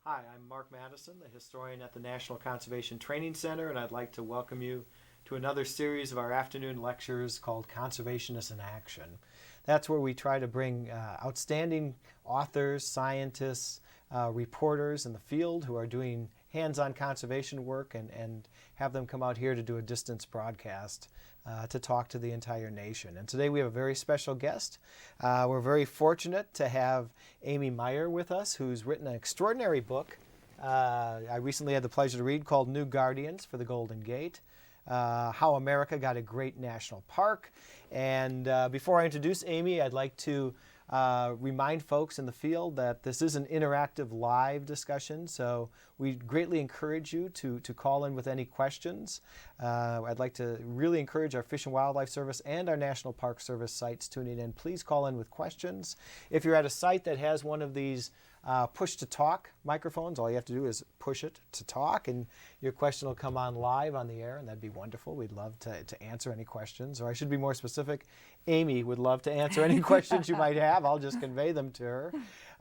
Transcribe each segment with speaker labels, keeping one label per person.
Speaker 1: Hi, I'm Mark Madison, the historian at the National Conservation Training Center, and I'd like to welcome you to another series of our afternoon lectures called Conservationists in Action. That's where we try to bring outstanding authors, scientists, reporters in the field who are doing hands-on conservation work and have them come out here to do a distance broadcast to talk to the entire nation. And today we have a very special guest. We're very fortunate to have Amy Meyer with us, who's written an extraordinary book I recently had the pleasure to read called New Guardians for the Golden Gate. How America Got a Great National Park. And before I introduce Amy, I'd like to remind folks in the field that this is an interactive live discussion, so we greatly encourage you to call in with any questions. I'd like to really encourage our Fish and Wildlife Service and our National Park Service sites tuning in. Please call in with questions. If you're at a site that has one of these push-to-talk microphones, all you have to do is push it to talk, and your question will come on live on the air, and that'd be wonderful. We'd love to answer any questions, or I should be more specific, Amy would love to answer any questions you might have. I'll just convey them to her.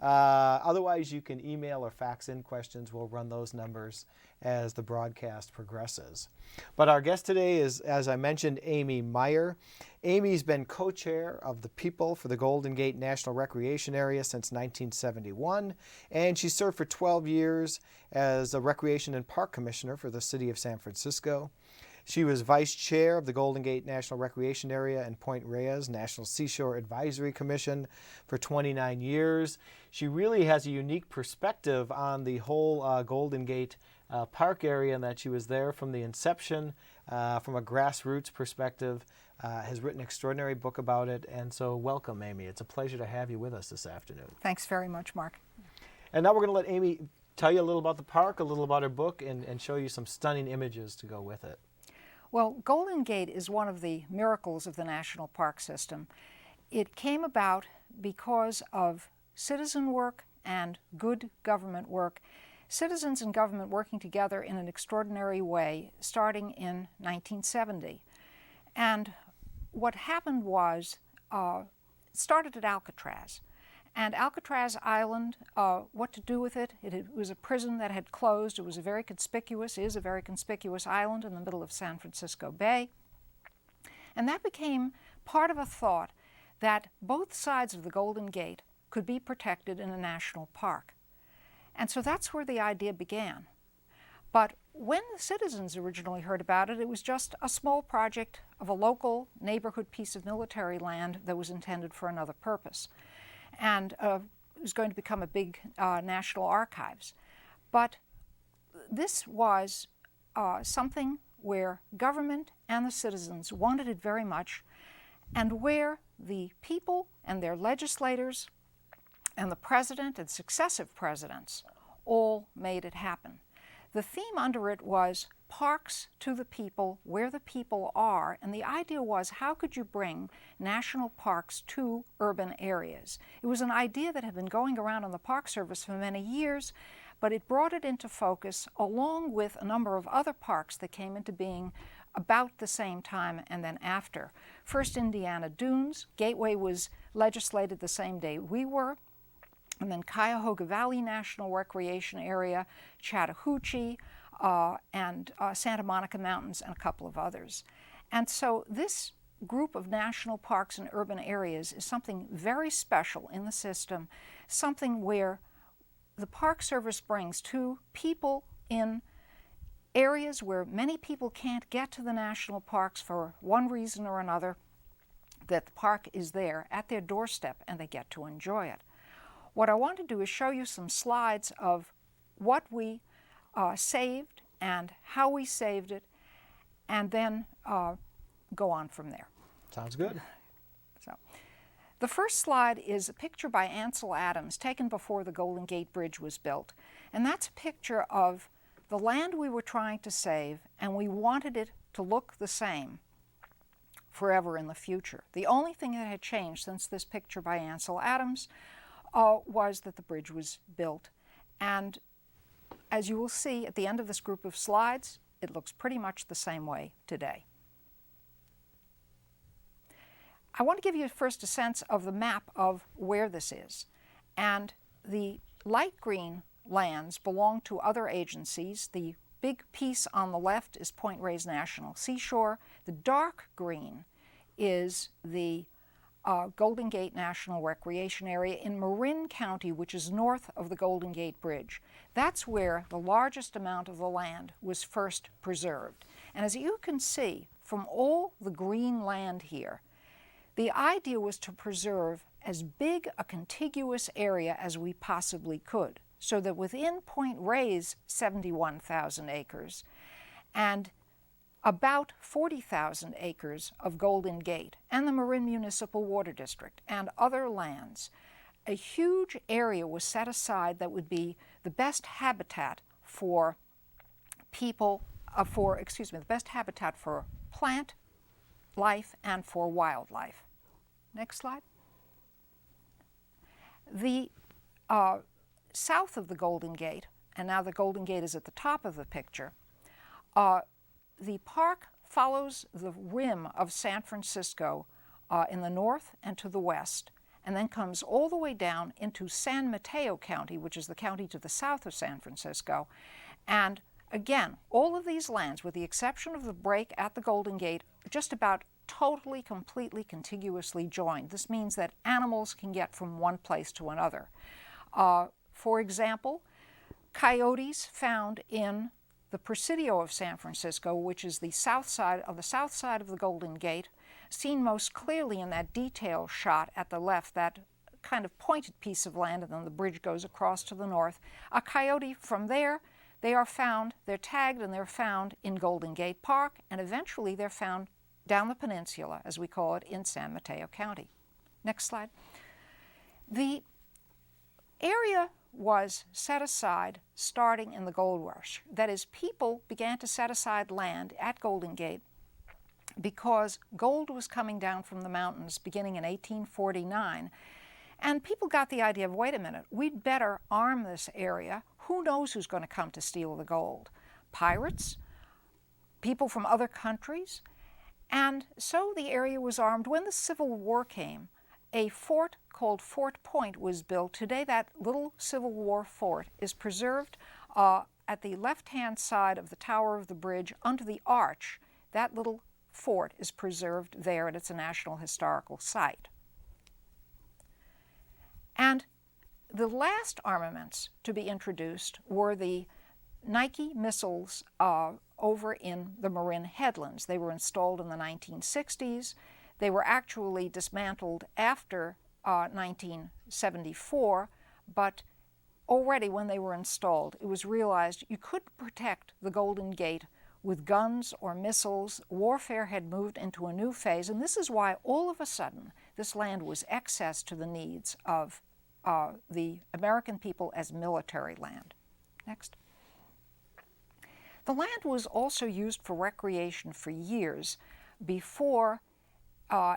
Speaker 1: Otherwise, you can email or fax in questions. We'll run those numbers as the broadcast progresses. But our guest today is, as I mentioned, Amy Meyer. Amy's been co-chair of the People for the Golden Gate National Recreation Area since 1971, and she served for 12 years as a Recreation and Park Commissioner for the City of San Francisco. She was vice chair of the Golden Gate National Recreation Area and Point Reyes National Seashore Advisory Commission for 29 years. She really has a unique perspective on the whole Golden Gate Park area, and that she was there from the inception, from a grassroots perspective, has written an extraordinary book about it. And so welcome, Amy. It's a pleasure to have you with us this afternoon.
Speaker 2: Thanks very much, Mark.
Speaker 1: And now we're going to let Amy tell you a little about the park, a little about her book, and show you some stunning images to go with it.
Speaker 2: Well, Golden Gate is one of the miracles of the national park system. It came about because of citizen work and good government work, citizens and government working together in an extraordinary way starting in 1970. And what happened was, it started at Alcatraz. And Alcatraz Island, what to do with it? It was a prison that had closed. It was a very conspicuous island in the middle of San Francisco Bay. And that became part of a thought that both sides of the Golden Gate could be protected in a national park. And so that's where the idea began. But when the citizens originally heard about it, it was just a small project of a local neighborhood piece of military land that was intended for another purpose. And it was going to become a big national archives. But this was something where government and the citizens wanted it very much, and where the people and their legislators and the president and successive presidents all made it happen. The theme under it was parks to the people, where the people are, and the idea was, how could you bring national parks to urban areas? It was an idea that had been going around in the Park Service for many years, but it brought it into focus along with a number of other parks that came into being about the same time and then after. First, Indiana Dunes. Gateway was legislated the same day we were. And then Cuyahoga Valley National Recreation Area, Chattahoochee, and Santa Monica Mountains, and a couple of others. And so this group of national parks and urban areas is something very special in the system, something where the Park Service brings to people in areas where many people can't get to the national parks for one reason or another, that the park is there at their doorstep and they get to enjoy it. What I want to do is show you some slides of what we saved and how we saved it, and then go on from there.
Speaker 1: Sounds good.
Speaker 2: So, the first slide is a picture by Ansel Adams taken before the Golden Gate Bridge was built. And that's a picture of the land we were trying to save, and we wanted it to look the same forever in the future. The only thing that had changed since this picture by Ansel Adams was that the bridge was built. And as you will see at the end of this group of slides, it looks pretty much the same way today. I want to give you first a sense of the map of where this is. And the light green lands belong to other agencies. The big piece on the left is Point Reyes National Seashore. The dark green is the Golden Gate National Recreation Area in Marin County, which is north of the Golden Gate Bridge. That's where the largest amount of the land was first preserved. And as you can see from all the green land here, the idea was to preserve as big a contiguous area as we possibly could, so that within Point Reyes' 71,000 acres and about 40,000 acres of Golden Gate and the Marin Municipal Water District and other lands, a huge area was set aside that would be the best habitat for people, the best habitat for plant life and for wildlife. Next slide. The south of the Golden Gate, and now the Golden Gate is at the top of the picture, the park follows the rim of San Francisco in the north and to the west, and then comes all the way down into San Mateo County, which is the county to the south of San Francisco. And again, all of these lands, with the exception of the break at the Golden Gate, just about totally, completely, contiguously joined. This means that animals can get from one place to another. For example, coyotes found in the Presidio of San Francisco, which is the south side of the Golden Gate, seen most clearly in that detail shot at the left, that kind of pointed piece of land, and then the bridge goes across to the north. A coyote from there, they are found, they're tagged, and they're found in Golden Gate Park, and eventually they're found down the peninsula, as we call it, in San Mateo County. Next slide. The area was set aside starting in the gold rush. That is, people began to set aside land at Golden Gate because gold was coming down from the mountains beginning in 1849. And people got the idea of, wait a minute, we'd better arm this area. Who knows who's going to come to steal the gold? Pirates? People from other countries? And so the area was armed. When the Civil War came, a fort called Fort Point was built. Today that little Civil War fort is preserved at the left-hand side of the tower of the bridge under the arch. That little fort is preserved there, and it's a National Historical Site. And the last armaments to be introduced were the Nike missiles over in the Marin headlands. They were installed in the 1960s. They were actually dismantled after 1974, but already when they were installed, it was realized you couldn't protect the Golden Gate with guns or missiles. Warfare had moved into a new phase, and this is why all of a sudden this land was excess to the needs of the American people as military land. Next. The land was also used for recreation for years before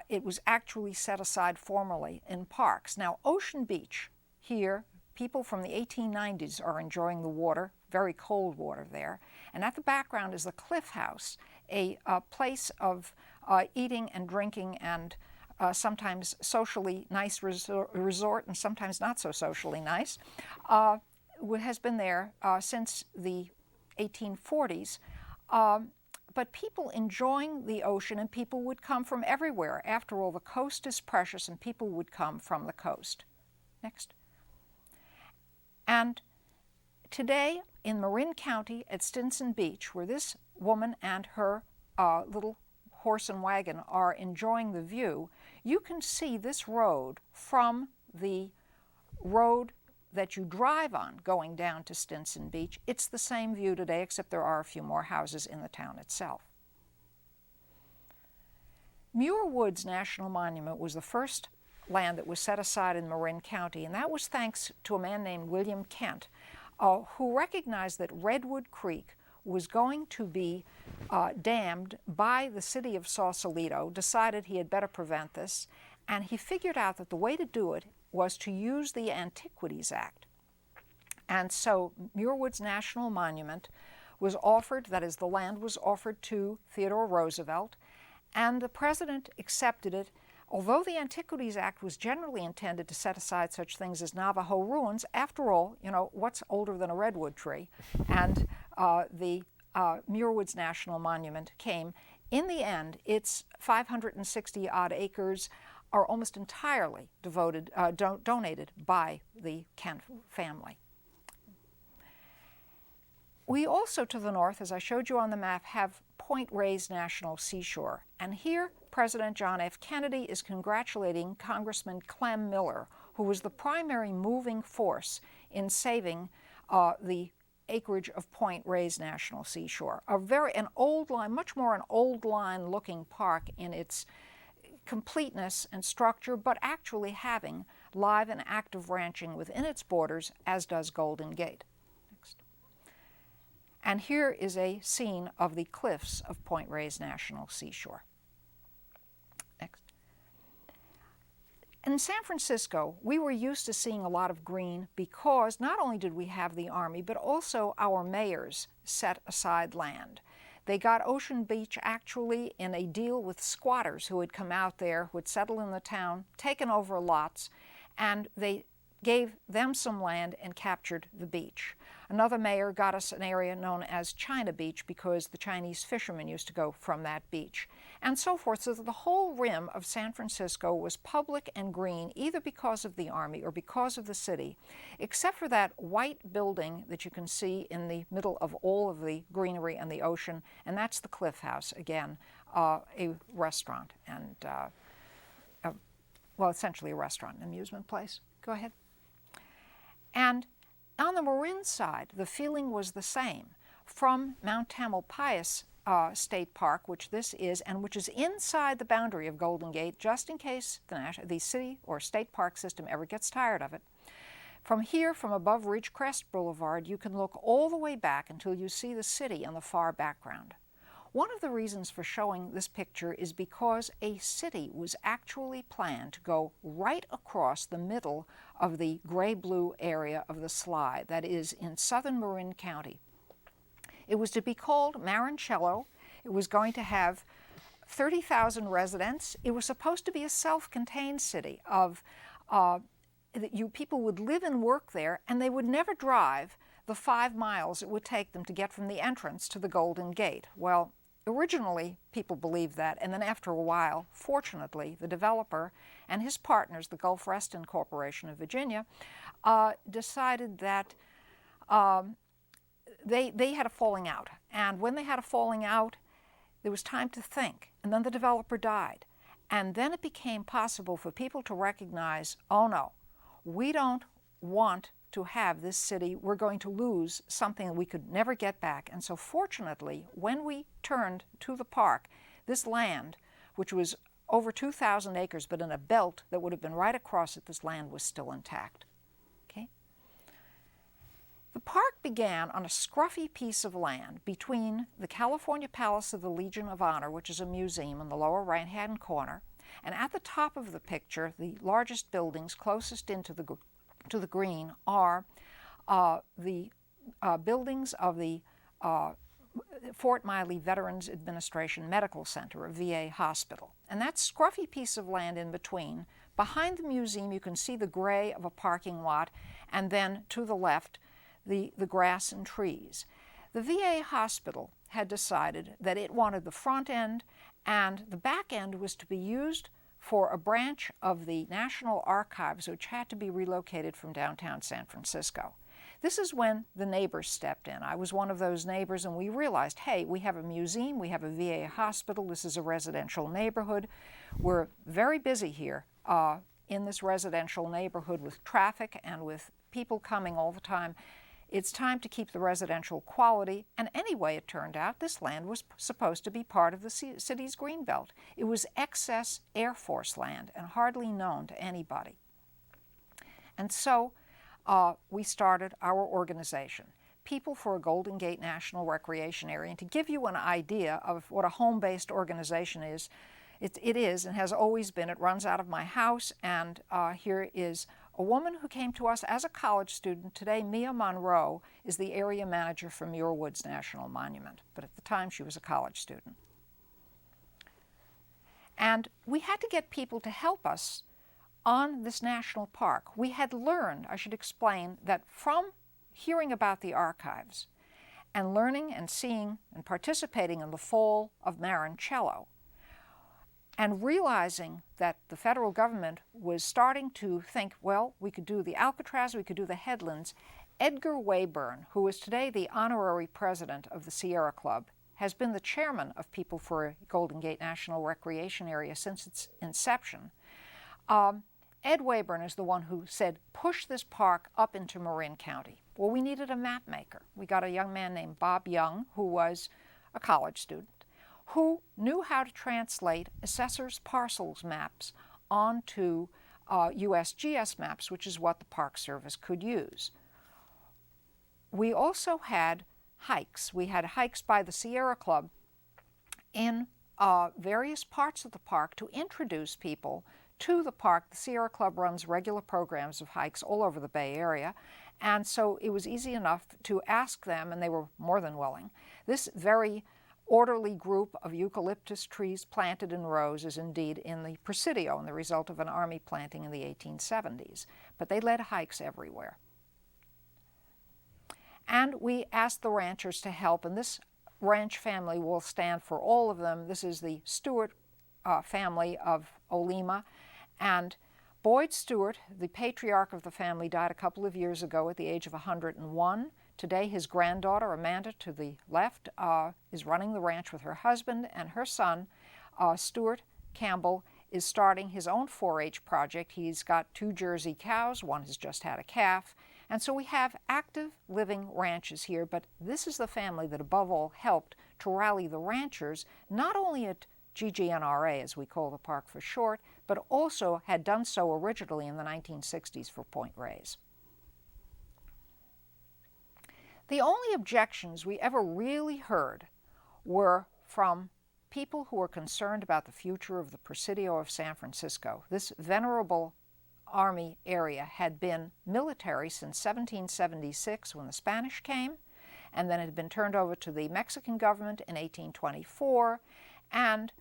Speaker 2: it was actually set aside formally in parks. Now, Ocean Beach here, people from the 1890s are enjoying the water, very cold water there. And at the background is the Cliff House, a place of eating and drinking and sometimes socially nice resort and sometimes not so socially nice, has been there since the 1840s. But people enjoying the ocean, and people would come from everywhere. After all, the coast is precious, and people would come from the coast. Next. And today in Marin County at Stinson Beach, where this woman and her little horse and wagon are enjoying the view, you can see this road from the road that you drive on going down to Stinson Beach. It's the same view today, except there are a few more houses in the town itself. Muir Woods National Monument was the first land that was set aside in Marin County, and that was thanks to a man named William Kent, who recognized that Redwood Creek was going to be dammed by the city of Sausalito, decided he had better prevent this, and he figured out that the way to do it was to use the Antiquities Act. And so Muir Woods National Monument was offered, that is, the land was offered to Theodore Roosevelt, and the president accepted it Although the Antiquities Act was generally intended to set aside such things as Navajo ruins, after all, what's older than a redwood tree? And the Muir Woods National Monument came. In the end, its 560-odd acres are almost entirely donated by the Kent family. We also, to the north, as I showed you on the map, have Point Reyes National Seashore. And here, President John F. Kennedy is congratulating Congressman Clem Miller, who was the primary moving force in saving the acreage of Point Reyes National Seashore. An old line, much more an old line looking park in its completeness and structure, but actually having live and active ranching within its borders, as does Golden Gate. Next. And here is a scene of the cliffs of Point Reyes National Seashore. Next. In San Francisco, we were used to seeing a lot of green because not only did we have the Army, but also our mayors set aside land. They got Ocean Beach actually in a deal with squatters who had come out there, who had settled in the town, taken over lots, and they gave them some land and captured the beach. Another mayor got us an area known as China Beach because the Chinese fishermen used to go from that beach, and so forth, so that the whole rim of San Francisco was public and green, either because of the Army or because of the city, except for that white building that you can see in the middle of all of the greenery and the ocean, and that's the Cliff House, again, a restaurant, and, well, essentially a restaurant, an amusement place. Go ahead. And on the Marin side, the feeling was the same. From Mount Tamalpais State Park, which this is, and which is inside the boundary of Golden Gate, just in case the city or state park system ever gets tired of it. From here, from above Ridgecrest Boulevard, you can look all the way back until you see the city in the far background. One of the reasons for showing this picture is because a city was actually planned to go right across the middle of the gray-blue area of the slide, that is in southern Marin County. It was to be called Marincello. It was going to have 30,000 residents. It was supposed to be a self-contained city of people would live and work there, and they would never drive the 5 miles it would take them to get from the entrance to the Golden Gate. Well, originally, people believed that, and then after a while, fortunately, the developer and his partners, the Gulf Reston Corporation of Virginia, decided that they had a falling out. And when they had a falling out, there was time to think, and then the developer died. And then it became possible for people to recognize, oh no, we don't want to have this city, we're going to lose something that we could never get back. And so fortunately, when we turned to the park, this land, which was over 2,000 acres, but in a belt that would have been right across it, this land was still intact. Okay? The park began on a scruffy piece of land between the California Palace of the Legion of Honor, which is a museum in the lower right-hand corner, and at the top of the picture, the largest buildings closest into the green are the buildings of the Fort Miley Veterans Administration Medical Center, a VA hospital. And that scruffy piece of land in between, behind the museum you can see the gray of a parking lot, and then to the left the grass and trees. The VA hospital had decided that it wanted the front end, and the back end was to be used for a branch of the National Archives, which had to be relocated from downtown San Francisco. This is when the neighbors stepped in. I was one of those neighbors, and we realized, hey, we have a museum, we have a VA hospital, this is a residential neighborhood. We're very busy here in this residential neighborhood with traffic and with people coming all the time. It's time to keep the residential quality, and anyway, it turned out this land was supposed to be part of the city's greenbelt. It was excess Air Force land and hardly known to anybody. And so we started our organization, People for a Golden Gate National Recreation Area. And to give you an idea of what a home-based organization is, it is and has always been. It runs out of my house, and here is a woman who came to us as a college student. Today, Mia Monroe is the area manager for Muir Woods National Monument, but at the time she was a college student. And we had to get people to help us on this national park. We had learned, I should explain, that from hearing about the archives and learning and seeing and participating in the fall of Marancello, and realizing that the federal government was starting to think, well, we could do the Alcatraz, we could do the headlands. Edgar Wayburn, who is today the honorary president of the Sierra Club, has been the chairman of People for Golden Gate National Recreation Area since its inception. Ed Wayburn is the one who said, push this park up into Marin County. Well, we needed a map maker. We got a young man named Bob Young, who was a college student, who knew how to translate assessors' parcels maps onto USGS maps, which is what the Park Service could use. We also had hikes. We had hikes by the Sierra Club in various parts of the park to introduce people to the park. The Sierra Club runs regular programs of hikes all over the Bay Area, and so it was easy enough to ask them, and they were more than willing. This very orderly group of eucalyptus trees planted in rows is indeed in the Presidio and the result of an army planting in the 1870s, but they led hikes everywhere. And we asked the ranchers to help, and this ranch family will stand for all of them. This is the Stewart family of Olema, and Boyd Stewart, the patriarch of the family, died a couple of years ago at the age of 101. Today, his granddaughter, Amanda, to the left, is running the ranch with her husband, and her son, Stuart Campbell, is starting his own 4-H project. He's got 2 Jersey cows, one has just had a calf, and so we have active living ranches here, but this is the family that above all helped to rally the ranchers, not only at GGNRA, as we call the park for short, but also had done so originally in the 1960s for Point Reyes. The only objections we ever really heard were from people who were concerned about the future of the Presidio of San Francisco. This venerable Army area had been military since 1776 when the Spanish came, and then it had been turned over to the Mexican government in 1824, and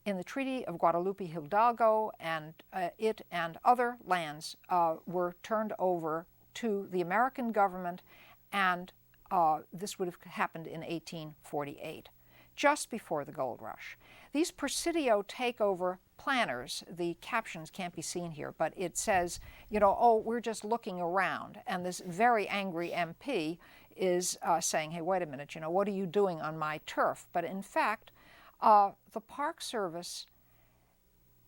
Speaker 2: in the Treaty of Guadalupe Hidalgo, and it and other lands were turned over to the American government, and this would have happened in 1848, just before the gold rush. These Presidio takeover planners, the captions can't be seen here, but it says, you know, oh, we're just looking around. And this very angry MP is saying, hey, wait a minute, you know, what are you doing on my turf? But in fact, the Park Service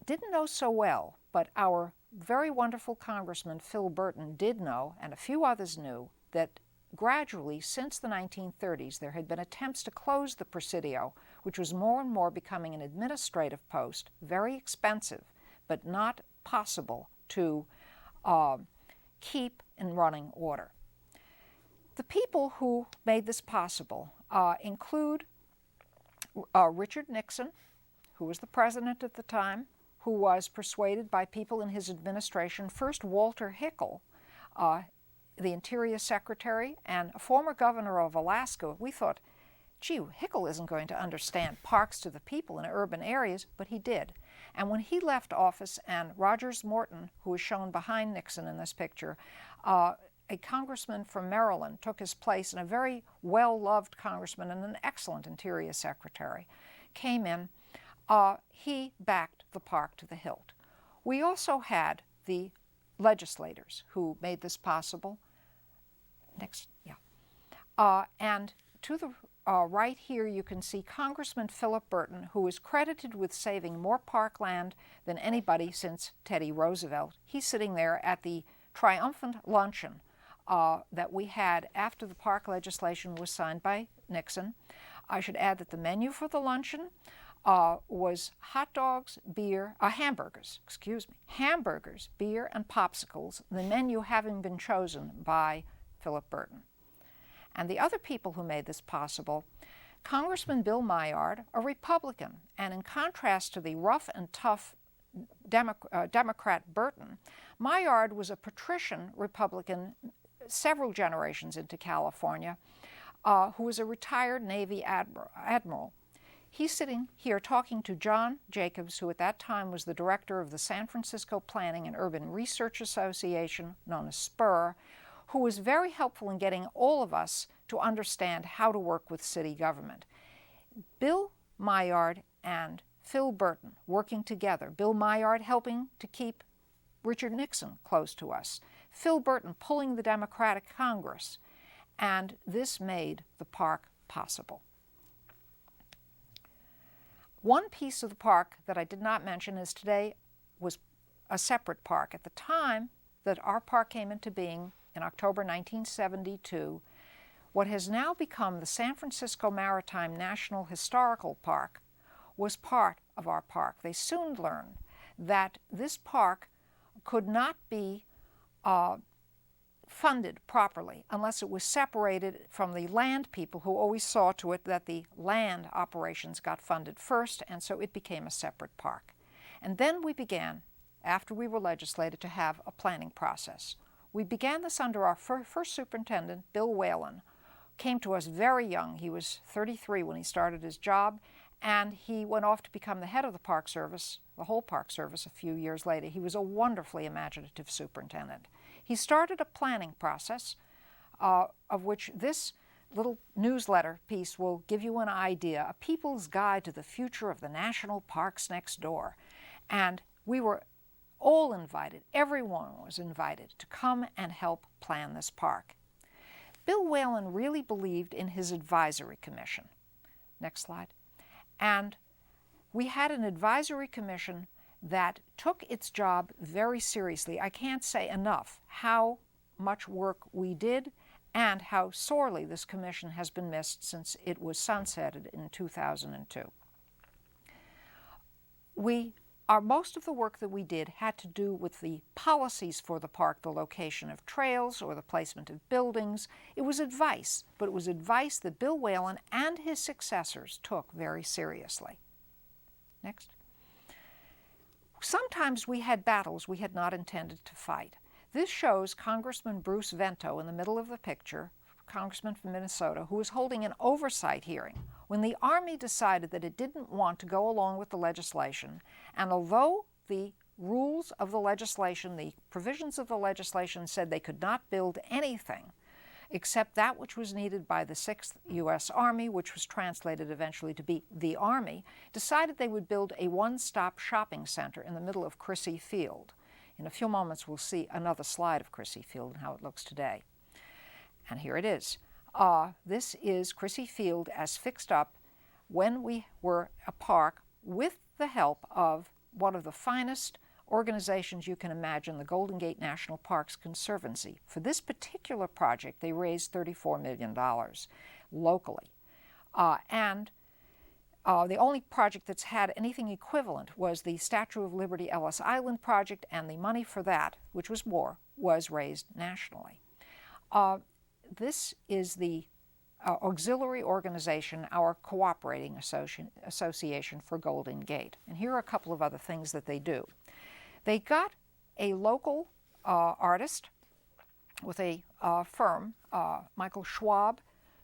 Speaker 2: didn't know so well, but our very wonderful Congressman Phil Burton did know, and a few others knew, that gradually, since the 1930s, there had been attempts to close the Presidio, which was more and more becoming an administrative post, very expensive, but not possible to keep in running order. The people who made this possible include Richard Nixon, who was the president at the time, who was persuaded by people in his administration, first Walter Hickel, the Interior Secretary, and a former governor of Alaska. We thought, gee, Hickel isn't going to understand parks to the people in urban areas, but he did. And when he left office, and Rogers Morton, who is shown behind Nixon in this picture, a congressman from Maryland took his place, and a very well-loved congressman and an excellent Interior Secretary came in. He backed the park to the hilt. We also had the legislators who made this possible. Next, yeah. And to the right here you can see Congressman Philip Burton, who is credited with saving more parkland than anybody since Teddy Roosevelt. He's sitting there at the triumphant luncheon that we had after the park legislation was signed by Nixon. I should add that the menu for the luncheon was hot dogs, beer, hamburgers, beer, and popsicles, the menu having been chosen by Philip Burton. And the other people who made this possible, Congressman Bill Meyer, a Republican, and in contrast to the rough and tough Democrat Burton, Meyer was a patrician Republican several generations into California, who was a retired Navy admiral. He's sitting here talking to John Jacobs, who at that time was the director of the San Francisco Planning and Urban Research Association, known as SPUR, who was very helpful in getting all of us to understand how to work with city government. Bill Meyer and Phil Burton working together. Bill Meyer helping to keep Richard Nixon close to us. Phil Burton pulling the Democratic Congress. And this made the park possible. One piece of the park that I did not mention is today was a separate park. At the time that our park came into being in October 1972, what has now become the San Francisco Maritime National Historical Park was part of our park. They soon learned that this park could not be funded properly unless it was separated from the land people, who always saw to it that the land operations got funded first, and so it became a separate park. And then we began, after we were legislated, to have a planning process. We began this under our first superintendent, Bill Whalen. Came to us very young. He was 33 when he started his job, and he went off to become the head of the Park Service, the whole Park Service, a few years later. He was a wonderfully imaginative superintendent. He started a planning process of which this little newsletter piece will give you an idea, a people's guide to the future of the national parks next door. And we were all invited, everyone was invited to come and help plan this park. Bill Whalen really believed in his advisory commission. Next slide. And we had an advisory commission that took its job very seriously. I can't say enough how much work we did and how sorely this commission has been missed since it was sunsetted in 2002. Most of the work that we did had to do with the policies for the park, the location of trails or the placement of buildings. It was advice, but it was advice that Bill Whalen and his successors took very seriously. Next. Sometimes we had battles we had not intended to fight. This shows Congressman Bruce Vento in the middle of the picture, congressman from Minnesota, who was holding an oversight hearing when the Army decided that it didn't want to go along with the legislation, and although the rules of the legislation, the provisions of the legislation said they could not build anything except that which was needed by the 6th U.S. Army, which was translated eventually to be the Army, decided they would build a one-stop shopping center in the middle of Crissy Field. In a few moments we'll see another slide of Crissy Field and how it looks today. And here it is. This is Crissy Field as fixed up when we were a park with the help of one of the finest organizations you can imagine, the Golden Gate National Parks Conservancy. For this particular project, they raised $34 million locally. The only project that's had anything equivalent was the Statue of Liberty Ellis Island project, and the money for that, which was more, was raised nationally. This is the auxiliary organization, our cooperating association for Golden Gate. And here are a couple of other things that they do. They got a local artist with a firm, Michael Schwab,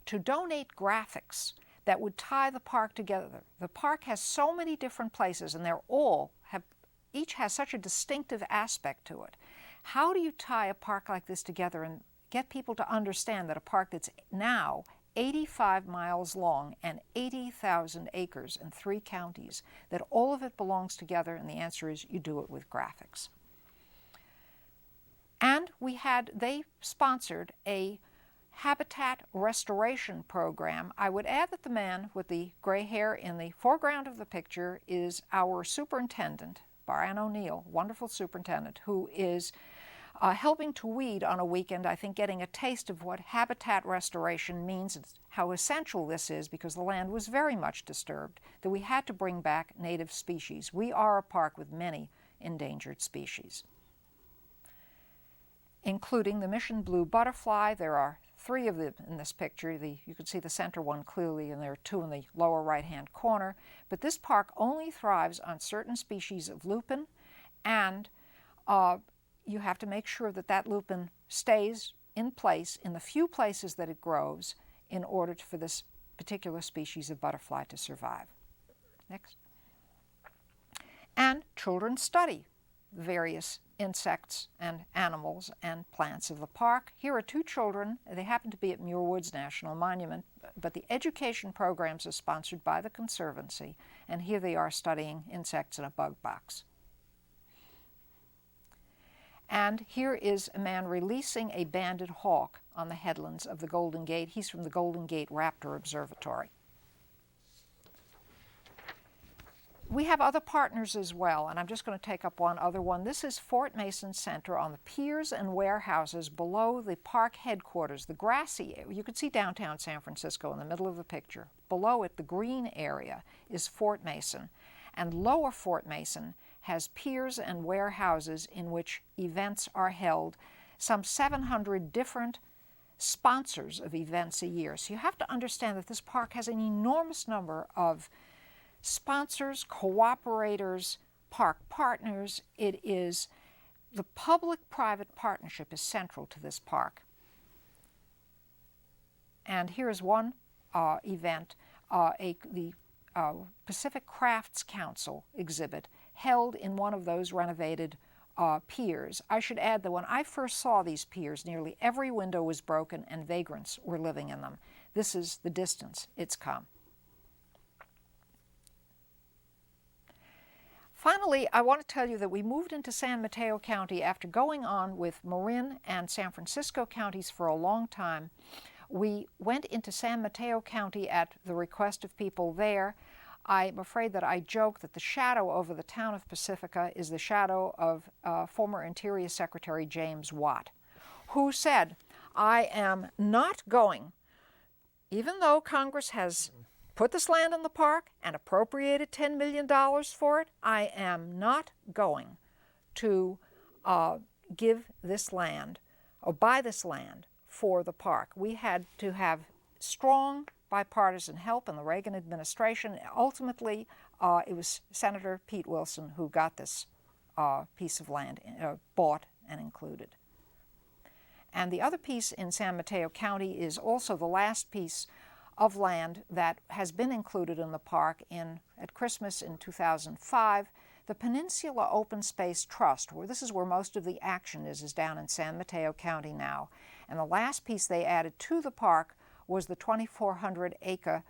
Speaker 2: to donate graphics that would tie the park together. The park has so many different places, and each has such a distinctive aspect to it. How do you tie a park like this together and get people to understand that a park that's now 85 miles long and 80,000 acres in 3 counties, that all of it belongs together? And the answer is you do it with graphics. And they sponsored a habitat restoration program. I would add that the man with the gray hair in the foreground of the picture is our superintendent, Brian O'Neill, wonderful superintendent, who is helping to weed on a weekend, I think getting a taste of what habitat restoration means and how essential this is, because the land was very much disturbed, that we had to bring back native species. We are a park with many endangered species, including the mission blue butterfly. There are 3 of them in this picture. You can see the center one clearly, and there are 2 in the lower right-hand corner. But this park only thrives on certain species of lupin, and you have to make sure that that lupin stays in place in the few places that it grows in order for this particular species of butterfly to survive. Next. And children study various insects and animals and plants of the park. Here are two children. They happen to be at Muir Woods National Monument, but the education programs are sponsored by the Conservancy, and here they are studying insects in a bug box. And here is a man releasing a banded hawk on the headlands of the Golden Gate. He's from the Golden Gate Raptor Observatory. We have other partners as well, and I'm just going to take up one other one. This is Fort Mason Center on the piers and warehouses below the park headquarters, the grassy area. You can see downtown San Francisco in the middle of the picture. Below it, the green area, is Fort Mason, and lower Fort Mason has piers and warehouses in which events are held, some 700 different sponsors of events a year. So you have to understand that this park has an enormous number of sponsors, cooperators, park partners. It is the public-private partnership is central to this park. And here is one event, the Pacific Crafts Council exhibit held in one of those renovated piers. I should add that when I first saw these piers, nearly every window was broken and vagrants were living in them. This is the distance it's come. Finally, I want to tell you that we moved into San Mateo County after going on with Marin and San Francisco counties for a long time. We went into San Mateo County at the request of people there. I'm afraid that I joke that the shadow over the town of Pacifica is the shadow of former Interior Secretary James Watt, who said, "I am not going, even though Congress has put this land in the park and appropriated $10 million for it, I am not going to give this land or buy this land for the park." We had to have strong bipartisan help in the Reagan administration. Ultimately, it was Senator Pete Wilson who got this piece of land bought and included. And the other piece in San Mateo County is also the last piece of land that has been included in the park at Christmas in 2005. The Peninsula Open Space Trust, this is where most of the action is down in San Mateo County now. And the last piece they added to the park was the 2,400-acre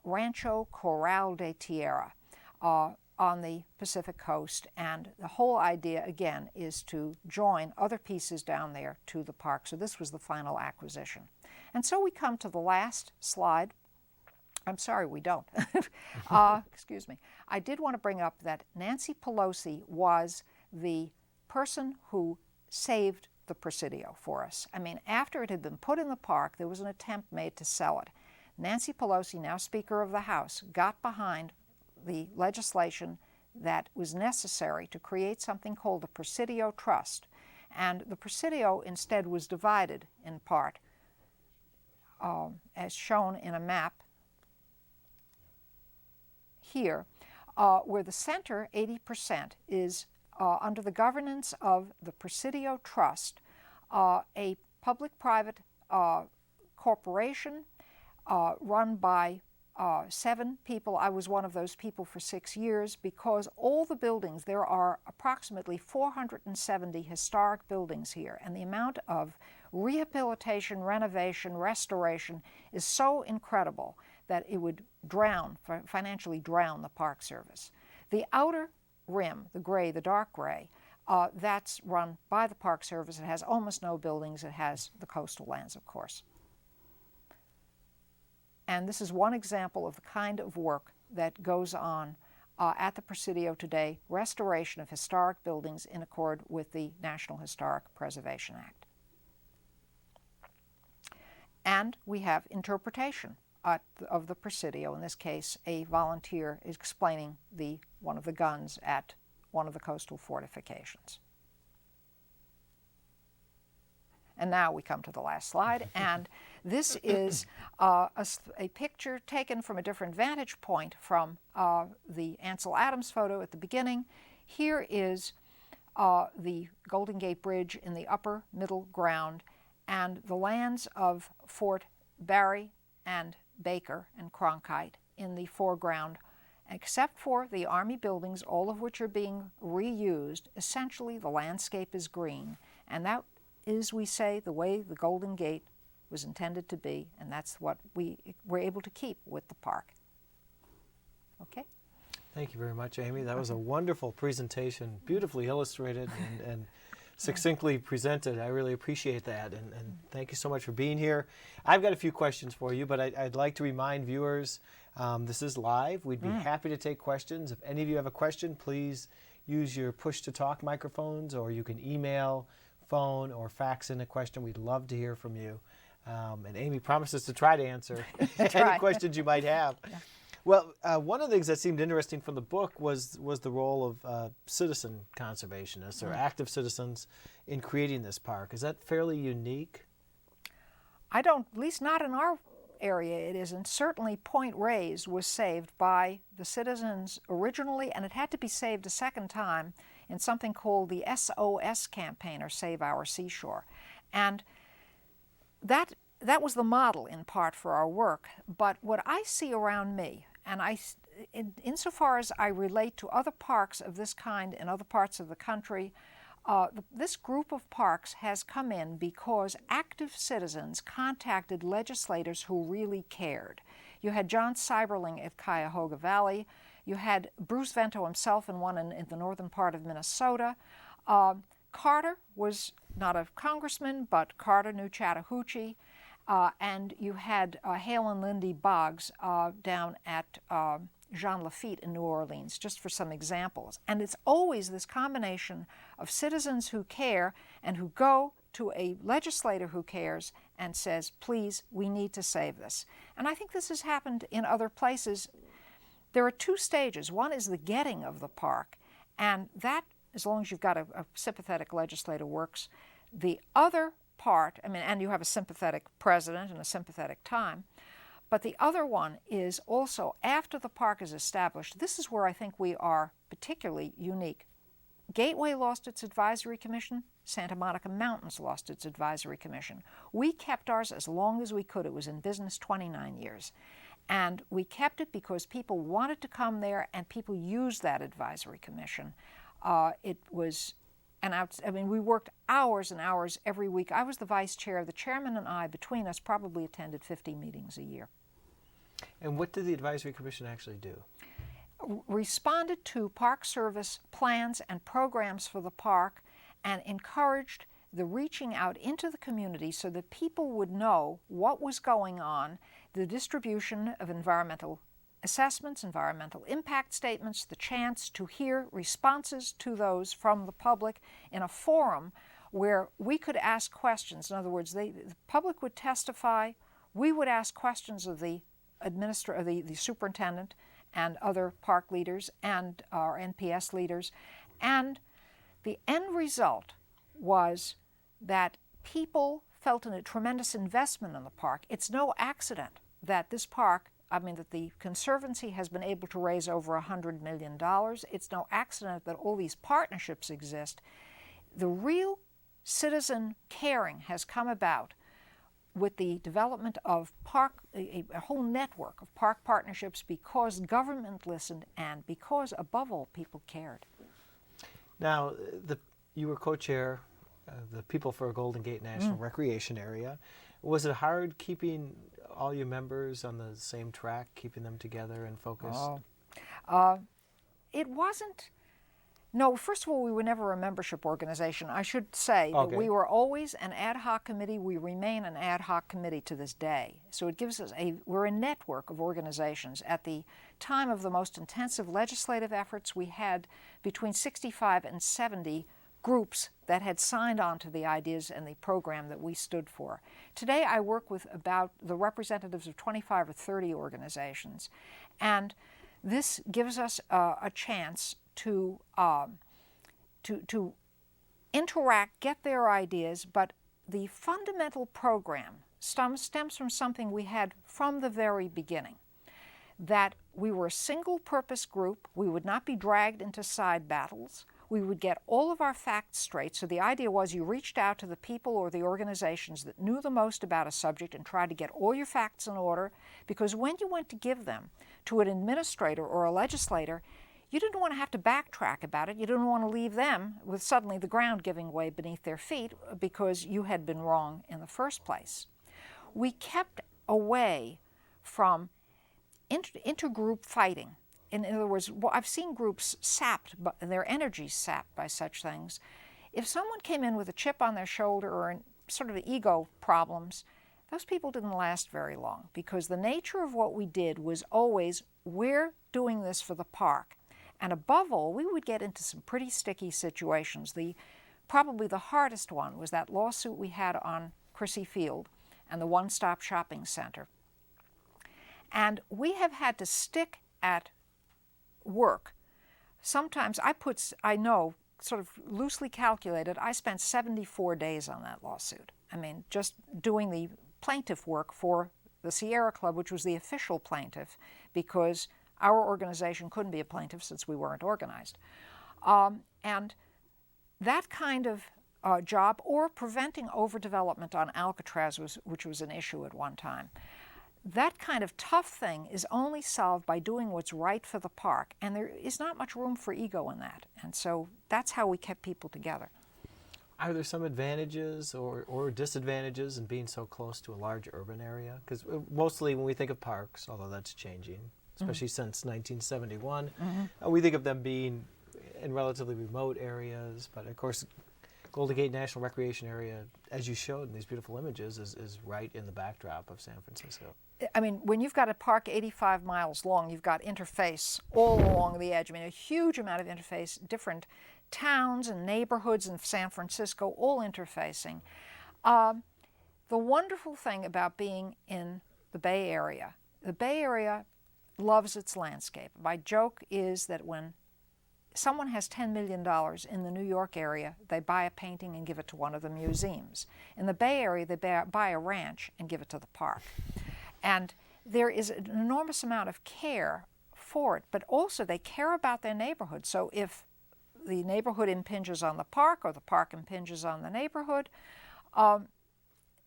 Speaker 2: Rancho Corral de Tierra on the Pacific coast. And the whole idea, again, is to join other pieces down there to the park. So this was the final acquisition. And so we come to the last slide. I'm sorry, we don't. Excuse me. I did want to bring up that Nancy Pelosi was the person who saved the Presidio for us. I mean, after it had been put in the park, there was an attempt made to sell it. Nancy Pelosi, now Speaker of the House, got behind the legislation that was necessary to create something called the Presidio Trust. And the Presidio instead was divided in part, as shown in a map here, where the center, 80%, is under the governance of the Presidio Trust, a public-private corporation run by 7 people. I was one of those people for 6 years because all the buildings, there are approximately 470 historic buildings here, and the amount of rehabilitation, renovation, restoration is so incredible that it would financially drown the Park Service. The outer rim, the gray, the dark gray, that's run by the Park Service. It has almost no buildings. It has the coastal lands, of course. And this is one example of the kind of work that goes on at the Presidio today, restoration of historic buildings in accord with the National Historic Preservation Act. And we have interpretation of the Presidio, in this case a volunteer explaining one of the guns at one of the coastal fortifications. And now we come to the last slide, and this is a picture taken from a different vantage point from the Ansel Adams photo at the beginning. Here is the Golden Gate Bridge in the upper middle ground, and the lands of Fort Barry and Baker and Cronkite in the foreground, Except for the Army buildings, all of which are being reused, essentially the landscape is green. And that is, we say, the way the Golden Gate was intended to be, and that's what we were able to keep with the park. Okay?
Speaker 1: Thank you very much, Amy. That was a wonderful presentation, beautifully illustrated and succinctly presented. I really appreciate that, and thank you so much for being here. I've got a few questions for you, but I'd like to remind viewers this is live. We'd be happy to take questions. If any of you have a question, please use your push-to-talk microphones, or you can email, phone, or fax in a question. We'd love to hear from you. And Amy promises to try to answer any questions you might have. Yeah. Well, one of the things that seemed interesting from the book was the role of citizen conservationists or active citizens in creating this park. Is that fairly unique?
Speaker 2: I don't, at least not in our area it isn't. Certainly Point Reyes was saved by the citizens originally, and it had to be saved a second time in something called the SOS campaign, or Save Our Seashore. And that was the model in part for our work. But what I see around me, and insofar as I relate to other parks of this kind in other parts of the country, this group of parks has come in because active citizens contacted legislators who really cared. You had John Seiberling at Cuyahoga Valley. You had Bruce Vento himself in one in the northern part of Minnesota. Carter was not a congressman, but Carter knew Chattahoochee. And you had Hale and Lindy Boggs down at Jean Lafitte in New Orleans, just for some examples. And it's always this combination of citizens who care and who go to a legislator who cares and says, please, we need to save this. And I think this has happened in other places. There are two stages. One is the getting of the park, and that, as long as you've got a sympathetic legislator, works. The other part, and you have a sympathetic president and a sympathetic time, but the other one is also after the park is established. This is where I think we are particularly unique. Gateway lost its advisory commission. Santa Monica Mountains lost its advisory commission. We kept ours as long as we could. It was in business 29 years. And we kept it because people wanted to come there and people used that advisory commission. It was we worked hours and hours every week. I was the vice chair. The chairman and I, between us, probably attended 50 meetings a year.
Speaker 1: And what did the advisory commission actually do?
Speaker 2: Responded to Park Service plans and programs for the park and encouraged the reaching out into the community so that people would know what was going on, the distribution of environmental assessments, environmental impact statements, the chance to hear responses to those from the public in a forum where we could ask questions. In other words, the public would testify, we would ask questions of the superintendent and other park leaders and our NPS leaders, and the end result was that people felt a tremendous investment in the park. It's no accident that this park, that the Conservancy has been able to raise over $100 million. It's no accident that all these partnerships exist. The real citizen caring has come about with the development of a whole network of park partnerships because government listened and because, above all, people cared.
Speaker 1: Now, you were co-chair of the People for a Golden Gate National Recreation Area. Was it hard keeping all your members on the same track, keeping them together and focused?
Speaker 2: It wasn't. No, first of all, we were never a membership organization. I should say that we were always an ad hoc committee. We remain an ad hoc committee to this day. So it gives us we're a network of organizations. At the time of the most intensive legislative efforts, we had between 65 and 70 groups that had signed on to the ideas and the program that we stood for. Today I work with about the representatives of 25 or 30 organizations, and this gives us a chance to interact, get their ideas, but the fundamental program stems from something we had from the very beginning, that we were a single-purpose group. We would not be dragged into side battles. We would get all of our facts straight. So the idea was you reached out to the people or the organizations that knew the most about a subject and tried to get all your facts in order, because when you went to give them to an administrator or a legislator, you didn't want to have to backtrack about it. You didn't want to leave them with suddenly the ground giving way beneath their feet because you had been wrong in the first place. We kept away from intergroup fighting. In other words, I've seen groups sapped, their energy sapped by such things. If someone came in with a chip on their shoulder or sort of ego problems, those people didn't last very long, because the nature of what we did was always, we're doing this for the park. And above all, we would get into some pretty sticky situations. Probably the hardest one was that lawsuit we had on Crissy Field and the one-stop shopping center. And we have had to stick at work. Sometimes I know, sort of loosely calculated, I spent 74 days on that lawsuit. I mean, just doing the plaintiff work for the Sierra Club, which was the official plaintiff, because our organization couldn't be a plaintiff since we weren't organized. And that kind of job, or preventing overdevelopment on Alcatraz, which was an issue at one time. That kind of tough thing is only solved by doing what's right for the park, and there is not much room for ego in that. And so that's how we kept people together.
Speaker 1: Are there some advantages or disadvantages in being so close to a large urban area? Because mostly when we think of parks, although that's changing, especially since 1971, we think of them being in relatively remote areas. But of course, Golden Gate National Recreation Area, as you showed in these beautiful images, is right in the backdrop of San Francisco.
Speaker 2: I mean, when you've got a park 85 miles long, you've got interface all along the edge. I mean, a huge amount of interface, different towns and neighborhoods in San Francisco, all interfacing. The wonderful thing about being in the Bay Area loves its landscape. My joke is that when someone has $10 million in the New York area, they buy a painting and give it to one of the museums. In the Bay Area, they buy a ranch and give it to the park. And there is an enormous amount of care for it, but also they care about their neighborhood. So if the neighborhood impinges on the park or the park impinges on the neighborhood,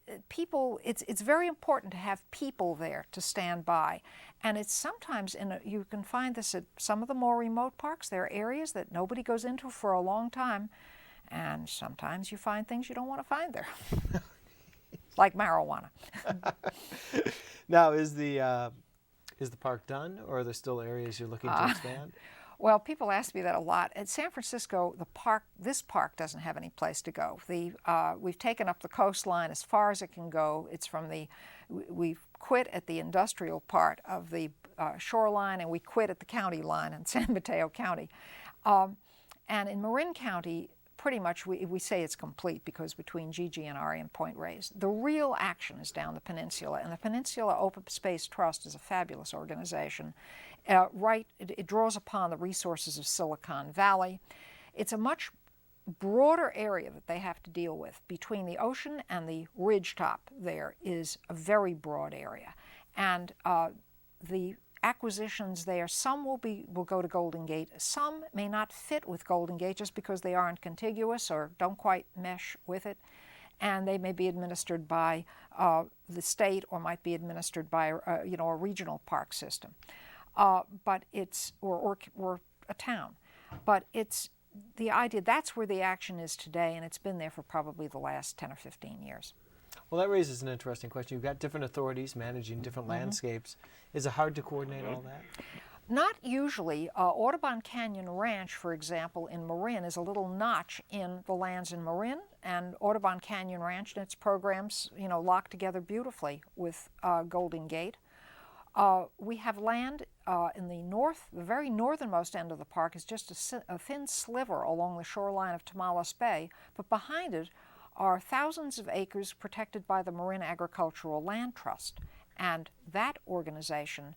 Speaker 2: it's very important to have people there to stand by. And it's sometimes, you can find this at some of the more remote parks, there are areas that nobody goes into for a long time, and sometimes you find things you don't want to find there, like marijuana.
Speaker 1: Now, is the park done, or are there still areas you're looking to expand?
Speaker 2: Well, people ask me that a lot. At San Francisco, this park doesn't have any place to go. We've taken up the coastline as far as it can go. It's from we've quit at the industrial part of the shoreline, and we quit at the county line in San Mateo County. And in Marin County, pretty much we say it's complete, because between GGNRA and Point Reyes, the real action is down the peninsula, and the Peninsula Open Space Trust is a fabulous organization. It draws upon the resources of Silicon Valley. It's a much broader area that they have to deal with. Between the ocean and the ridgetop there is a very broad area. And the acquisitions there, some will go to Golden Gate. Some may not fit with Golden Gate just because they aren't contiguous or don't quite mesh with it. And they may be administered by the state, or might be administered by a regional park system. But it's or a town, but it's the idea that's where the action is today, and it's been there for probably the last 10 or 15 years.
Speaker 1: Well, that raises an interesting question. You've got different authorities managing different landscapes. Is it hard to coordinate all that?
Speaker 2: Not usually. Audubon Canyon Ranch, for example, in Marin is a little notch in the lands in Marin, and Audubon Canyon Ranch and its programs, lock together beautifully with Golden Gate. We have land in the north. The very northernmost end of the park is just a thin sliver along the shoreline of Tomales Bay, but behind it are thousands of acres protected by the Marin Agricultural Land Trust. And that organization,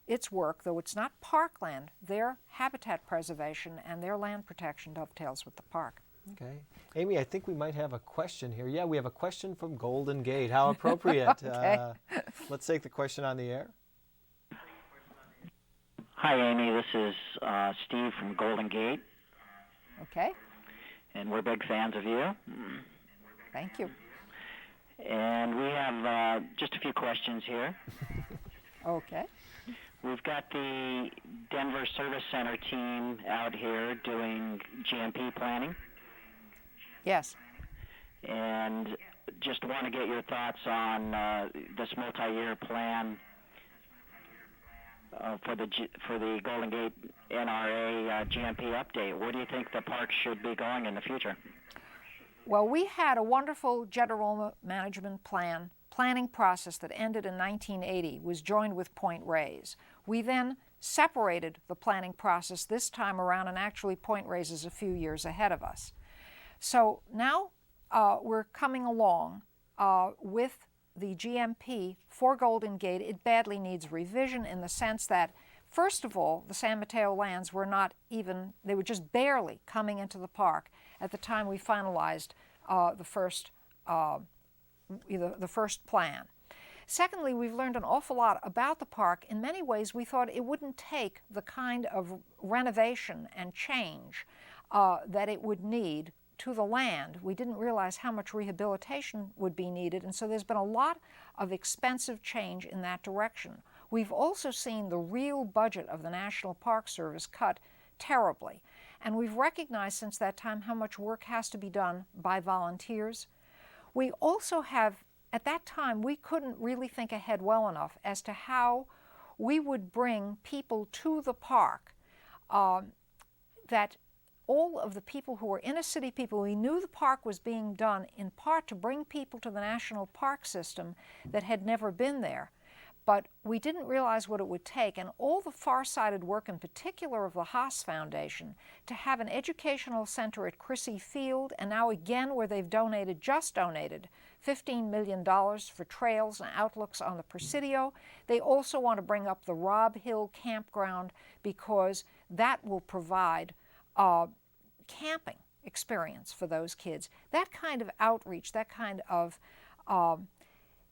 Speaker 2: its work, though it's not parkland, their habitat preservation and their land protection dovetails with the park.
Speaker 1: Okay. Amy, I think we might have a question here. Yeah, we have a question from Golden Gate. How appropriate.
Speaker 2: Okay.
Speaker 1: Let's take the question on the air.
Speaker 3: Hi, Amy. This is Steve from Golden Gate.
Speaker 2: Okay.
Speaker 3: And we're big fans of you.
Speaker 2: Thank you.
Speaker 3: And we have just a few questions here.
Speaker 2: Okay.
Speaker 3: We've got the Denver Service Center team out here doing GMP planning.
Speaker 2: Yes.
Speaker 3: And just want to get your thoughts on this multi-year plan for the Golden Gate NRA GMP update. Where do you think the park should be going in the future?
Speaker 2: Well, we had a wonderful general management planning process that ended in 1980, was joined with Point Reyes. We then separated the planning process this time around, and actually Point Reyes is a few years ahead of us. So now we're coming along with the GMP for Golden Gate. It badly needs revision in the sense that, first of all, the San Mateo lands were not even, they were just barely coming into the park at the time we finalized the first plan. Secondly, we've learned an awful lot about the park. In many ways, we thought it wouldn't take the kind of renovation and change that it would need to the land. We didn't realize how much rehabilitation would be needed, and so there's been a lot of expensive change in that direction. We've also seen the real budget of the National Park Service cut terribly, and we've recognized since that time how much work has to be done by volunteers. We also have, at that time, we couldn't really think ahead well enough as to how we would bring people to the park, that all of the people who were inner city people, we knew the park was being done in part to bring people to the national park system that had never been there. But we didn't realize what it would take, and all the far-sighted work, in particular of the Haas Foundation, to have an educational center at Crissy Field, and now again where they've just donated $15 million for trails and outlooks on the Presidio. They also want to bring up the Robb Hill Campground because that will provide camping experience for those kids. That kind of outreach, that kind of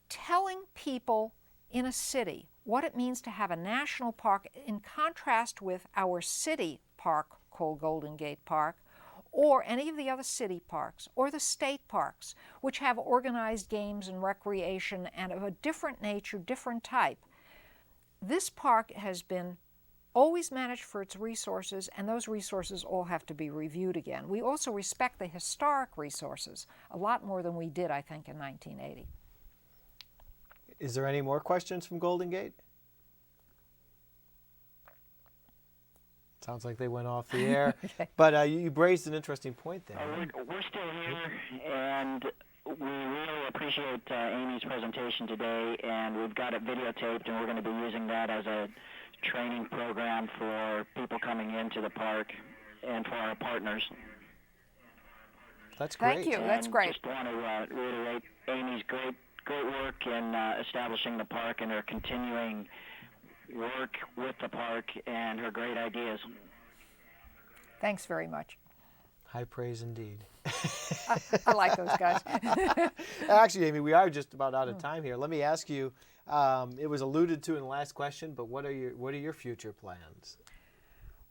Speaker 2: telling people in a city what it means to have a national park in contrast with our city park called Golden Gate Park, or any of the other city parks, or the state parks, which have organized games and recreation and of a different nature, different type. This park has been always managed for its resources, and those resources all have to be reviewed again. We also respect the historic resources a lot more than we did, I think, in 1980.
Speaker 1: Is there any more questions from Golden Gate? Sounds like they went off the air. Okay. But you raised an interesting point there.
Speaker 3: We're still here, and we really appreciate Amy's presentation today, and we've got it videotaped, and we're going to be using that as a training program for people coming into the park and for our partners.
Speaker 1: That's great.
Speaker 2: Thank you. That's great.
Speaker 3: Just want to reiterate Amy's great work in establishing the park and her continuing work with the park and her great ideas.
Speaker 2: Thanks very much.
Speaker 1: High praise indeed.
Speaker 2: I like those guys.
Speaker 1: Actually, Amy, we are just about out of time here. Let me ask you, it was alluded to in the last question, but what are your future plans?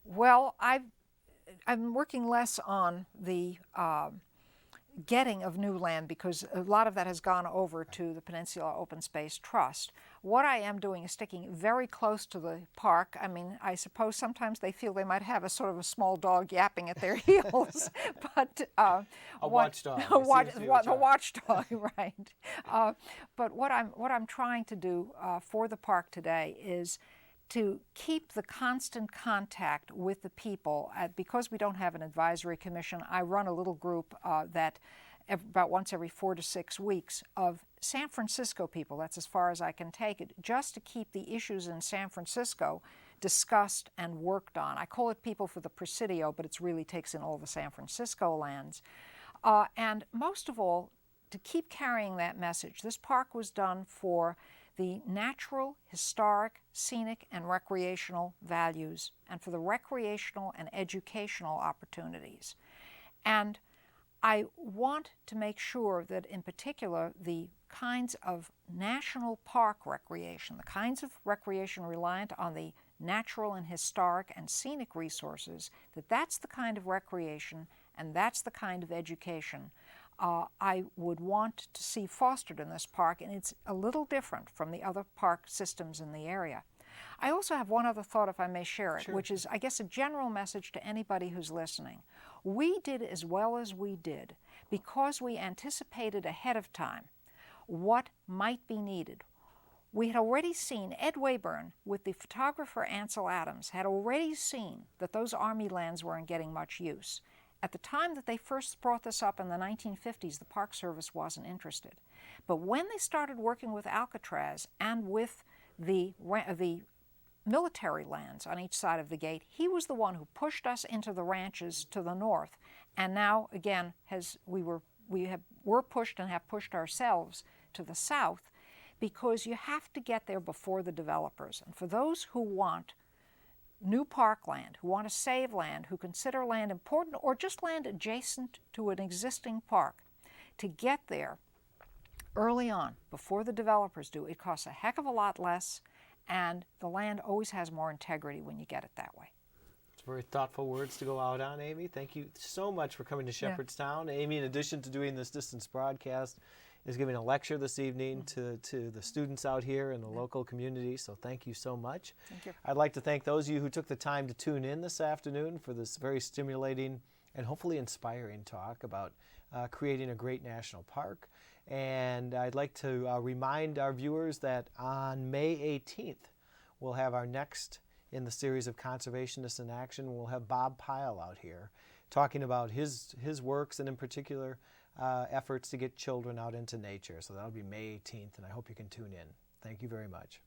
Speaker 2: Well, I'm working less on the getting of new land because a lot of that has gone over to the Peninsula Open Space Trust. What I am doing is sticking very close to the park. I mean, I suppose sometimes they feel they might have a sort of a small dog yapping at their heels, but
Speaker 1: a watchdog.
Speaker 2: A watchdog, right? But what I'm trying to do for the park today is to keep the constant contact with the people. Because we don't have an advisory commission, I run a little group that about once every 4 to 6 weeks of San Francisco people, that's as far as I can take it, just to keep the issues in San Francisco discussed and worked on. I call it People for the Presidio, but it really takes in all the San Francisco lands. And most of all, to keep carrying that message. This park was done for the natural, historic, scenic, and recreational values, and for the recreational and educational opportunities. And I want to make sure that, in particular, the kinds of national park recreation, the kinds of recreation reliant on the natural and historic and scenic resources, that's the kind of recreation and that's the kind of education I would want to see fostered in this park, and it's a little different from the other park systems in the area. I also have one other thought, if I may share it,
Speaker 1: Sure.
Speaker 2: which is, I guess, a general message to anybody who's listening. We did as well as we did because we anticipated ahead of time what might be needed. We had already seen, Ed Wayburn, with the photographer Ansel Adams, had already seen that those Army lands weren't getting much use. At the time that they first brought this up in the 1950s, the Park Service wasn't interested. But when they started working with Alcatraz and with the military lands on each side of the gate, he was the one who pushed us into the ranches to the north. And now, again, we're pushed and have pushed ourselves to the south, because you have to get there before the developers. And for those who want new parkland, who want to save land, who consider land important or just land adjacent to an existing park, to get there early on, before the developers do, it costs a heck of a lot less, and the land always has more integrity when you get it that way.
Speaker 1: It's very thoughtful words to go out on, Amy. Thank you so much for coming to Shepherdstown. Amy, in addition to doing this distance broadcast, is giving a lecture this evening to the students out here in the local community, so thank you so much.
Speaker 2: Thank you.
Speaker 1: I'd like to thank those of you who took the time to tune in this afternoon for this very stimulating and hopefully inspiring talk about creating a great national park. And I'd like to remind our viewers that on May 18th, we'll have our next in the series of Conservationists in Action. We'll have Bob Pyle out here talking about his works, and in particular efforts to get children out into nature. So that'll be May 18th, and I hope you can tune in. Thank you very much.